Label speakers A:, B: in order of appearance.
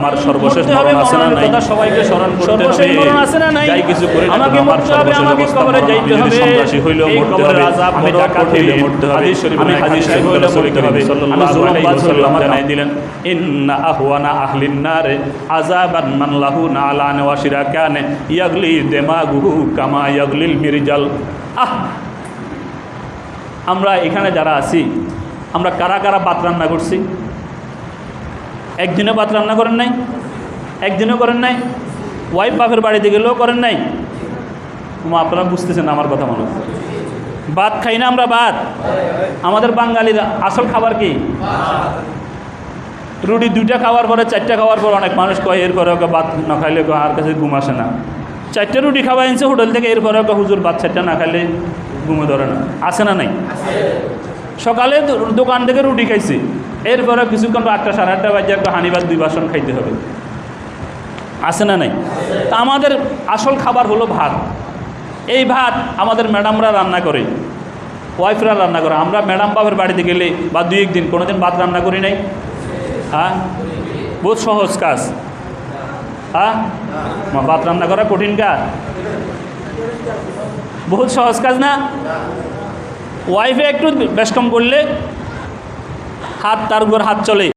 A: আমার সর্বশেষ মরণ আছে না নাই কথা সবাইকে স্মরণ করতে হবে মরণ আছে না নাই যাই কিছু করে আমাকে মরতে হবে আমাকে কবরে যাইতে হবে সন্ত্রাসী হইলেও মরতে হবে আমি ডাকাত হইলেও মরতে হবে আমি হাজির সাহেব হইলেও মরতে হবে সাল্লাল্লাহু আলাইহি ওয়াসাল্লাম জানাই দিলেন ইন্না আহওয়ানা আহলিন নার আযাবান মান লাহু নালান ওয়া শিরাকান ইয়াগলি দিমাগুহু কামা ইয়াগলিল মিরজাল। আমরা এখানে যারা আছি আমরা কারা কারা ভাত রান্না করছি? একদিনও ভাত রান্না করেন নাই? একদিনও করেন নাই? ওয়াইফ বাপের বাড়িতে গেলেও করেন নাই? আপনারা বুঝতেছেন আমার কথা মনে হয়। ভাত খাই না আমরা? ভাত আমাদের বাঙালির আসল খাবার কি? রুটি দুইটা খাওয়ার পরে চারটা খাওয়ার পর অনেক মানুষ কয় এরপরে ওকে ভাত না খাইলে আর কাছে ঘুম আসে না। চারটা রুটি খাওয়া আনছে হোটেল থেকে, এরপরে ওকে হুজুর ভাত চারটা না খাইলে ঘুমে ধরে না। আসে না নাই? সকালে দোকান থেকে রুটি খাইছি, এরপরে কিছুক্ষণ 8টা সাড়ে 8টা বাজে একটা হানিবাদ 2 বাসন খাইতে হবে। আসে না নাই? তা আমাদের আসল খাবার হলো ভাত। এই ভাত আমাদের ম্যাডামরা রান্না করে, ওয়াইফরা রান্না করে। আমরা ম্যাডাম বাবার বাড়িতে গেলে বা 2-1 দিন কোনোদিন ভাত রান্না করি নাই? হ্যাঁ, বহুত সহজ কাজ। হ্যাঁ, ভাত রান্না করা কঠিন কাজ? বহুত সহজ কাজ না? ওয়াইফে একটু বেশ কম করলে হাত তার উপর হাত চলে।